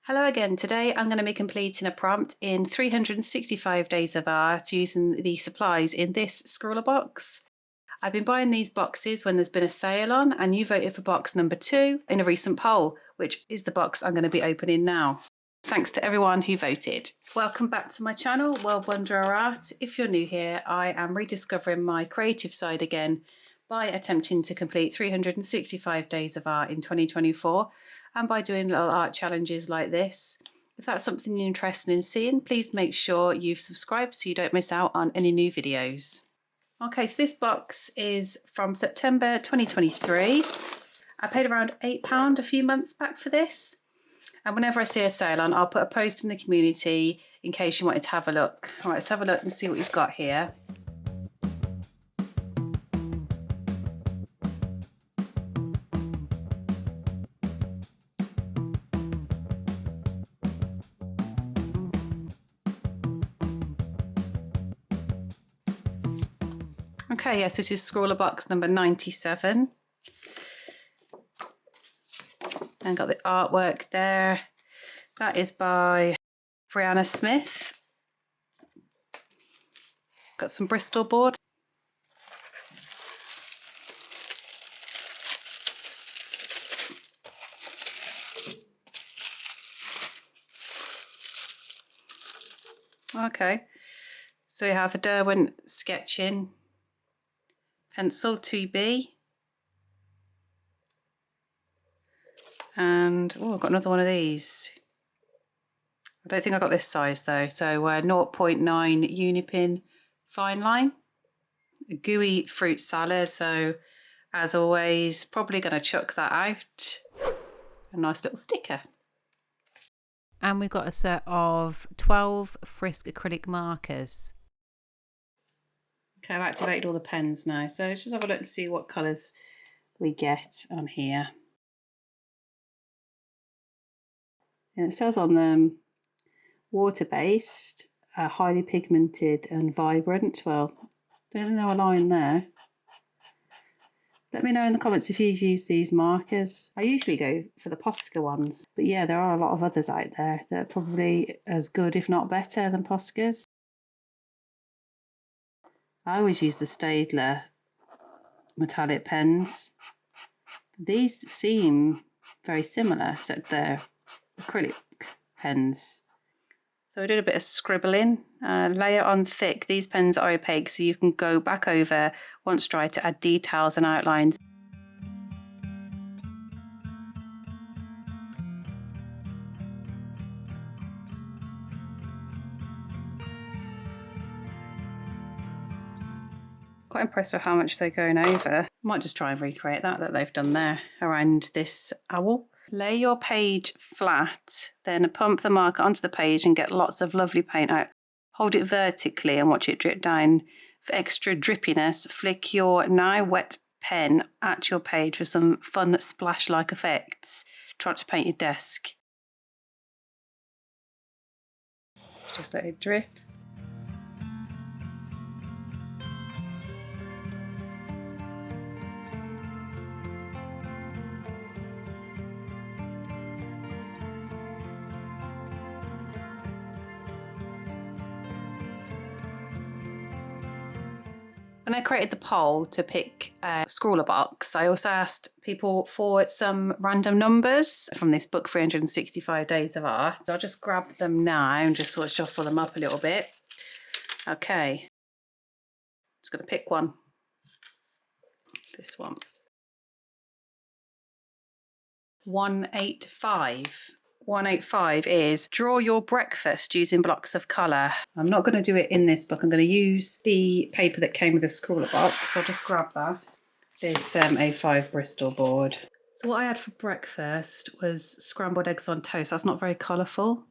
Hello again. Today I'm going to be completing a prompt in 365 days of art using the supplies in this Scrawlrbox. I've been buying these boxes when there's been a sale on, and you voted for box number 2 in a recent poll, which is the box I'm going to be opening now. Thanks to everyone who voted. Welcome back to my channel, Wondera Art. If you're new here, I am rediscovering my creative side again by attempting to complete 365 days of art in 2024 and by doing little art challenges like this. If that's something you're interested in seeing, please make sure you've subscribed so you don't miss out on any new videos. Okay, so this box is from September 2023. I paid around £8 a few months back for this. And whenever I see a sale on, I'll put a post in the community in case you wanted to have a look. All right, let's have a look and see what we've got here. Okay, yes, this is Scrawlrbox number 97. And got the artwork there. That is by Brianna Smith. Got some Bristol board. Okay, so we have a Derwent sketching pencil 2B. And oh, I've got another one of these. I don't think I got this size though. So 0.9 Unipin fine line. A gooey fruit salad. So as always, probably going to chuck that out. A nice little sticker. And we've got a set of 12 Frisk acrylic markers. Okay, I've activated all the pens now. So let's just have a look and see what colours we get on here. And it says on them water-based, highly pigmented and vibrant. Well, there's no line there. Let me know in the comments if you've used these markers. I usually go for the Posca ones, but yeah, there are a lot of others out there that are probably as good, if not better, than Posca's. I always use the Staedtler metallic pens. These seem very similar, except they're acrylic pens. So I did a bit of scribbling, layer on thick. These pens are opaque, so you can go back over once dry to add details and outlines. Quite impressed with how much they're going over. Might just try and recreate that they've done there around this owl. Lay your page flat, then pump the marker onto the page and get lots of lovely paint out. Hold it vertically and watch it drip down. For extra drippiness, flick your now wet pen at your page for some fun splash-like effects. Try to paint your desk. Just let it drip. When I created the poll to pick a Scrawlrbox, I also asked people for some random numbers from this book, 365 Days of Art. So I'll just grab them now and just sort of shuffle them up a little bit. Okay, just going to pick one. This one. 185. 185 is draw your breakfast using blocks of colour. I'm not going to do it in this book. I'm going to use the paper that came with the Scrawlrbox. I'll just grab that. This A5 Bristol board. So what I had for breakfast was scrambled eggs on toast. That's not very colourful.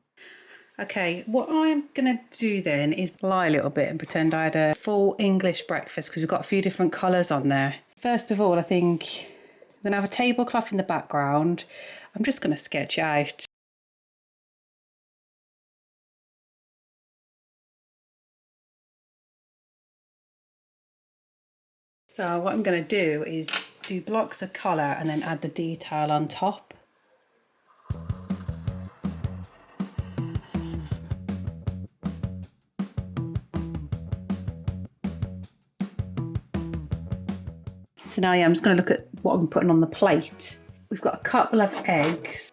Okay, what I'm going to do then is lie a little bit and pretend I had a full English breakfast because we've got a few different colours on there. First of all, I think I'm going to have a tablecloth in the background. I'm just going to sketch out. So what I'm going to do is do blocks of colour and then add the detail on top. So now, yeah, I'm just going to look at what I'm putting on the plate. We've got a couple of eggs.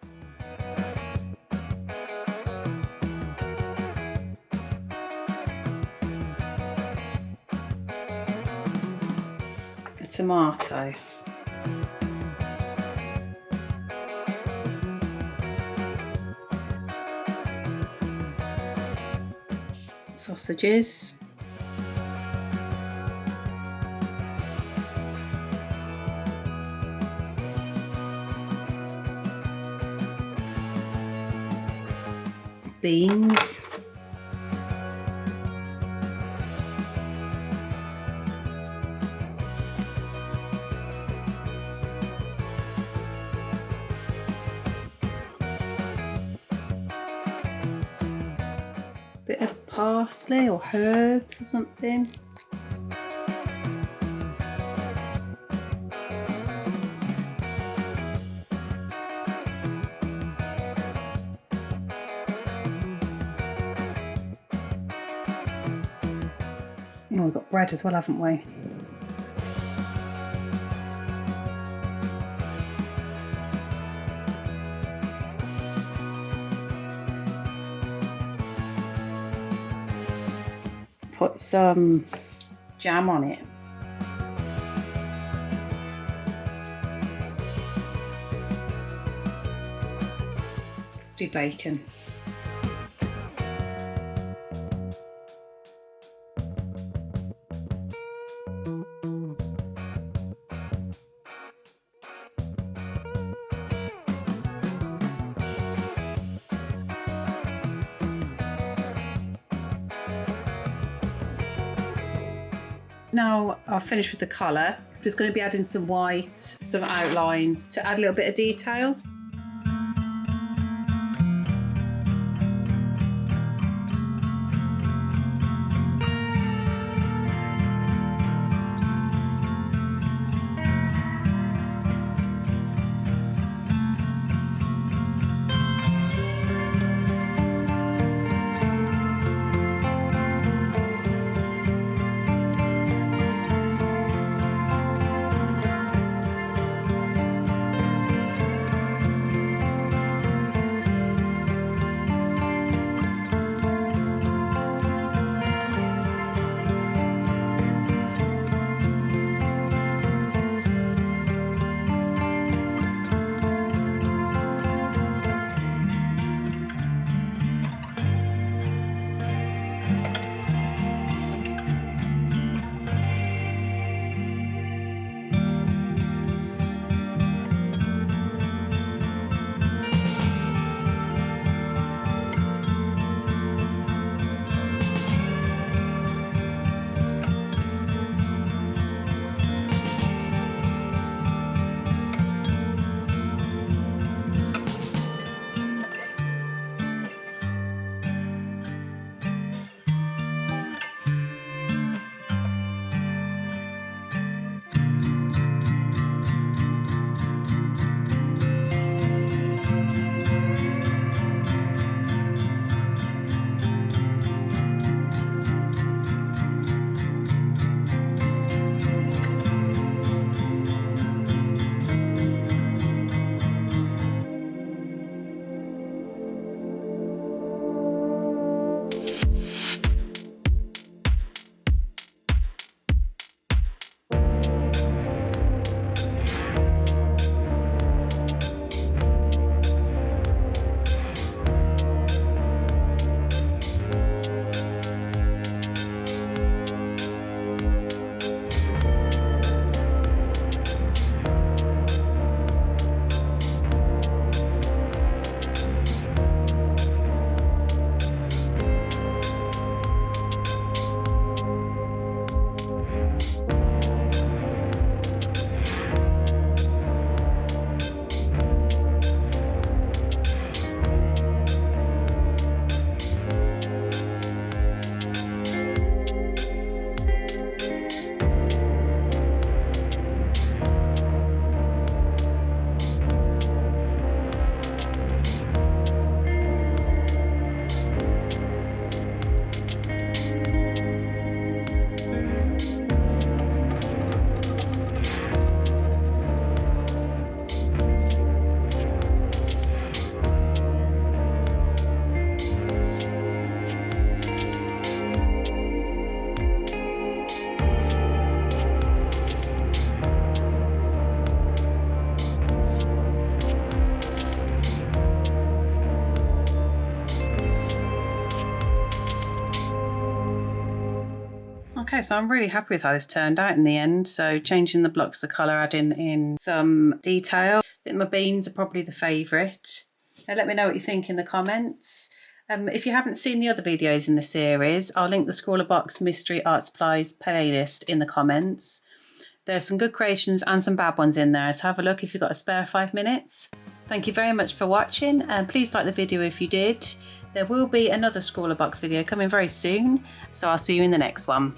A tomato. Sausages. Beans. Bit of parsley or herbs or something. Oh, we've got bread as well, haven't we? Put some jam on it. Let's do bacon. Now I've finished with the colour. I'm just going to be adding some white, some outlines to add a little bit of detail. Okay, so I'm really happy with how this turned out in the end. So changing the blocks of colour, adding in some detail. I think my beans are probably the favourite. Let me know what you think in the comments. If you haven't seen the other videos in the series, I'll link the Scrawlrbox Mystery Art Supplies playlist in the comments. There are some good creations and some bad ones in there, so have a look if you've got a spare 5 minutes. Thank you very much for watching, and please like the video if you did. There will be another Scrawlrbox video coming very soon, so I'll see you in the next one.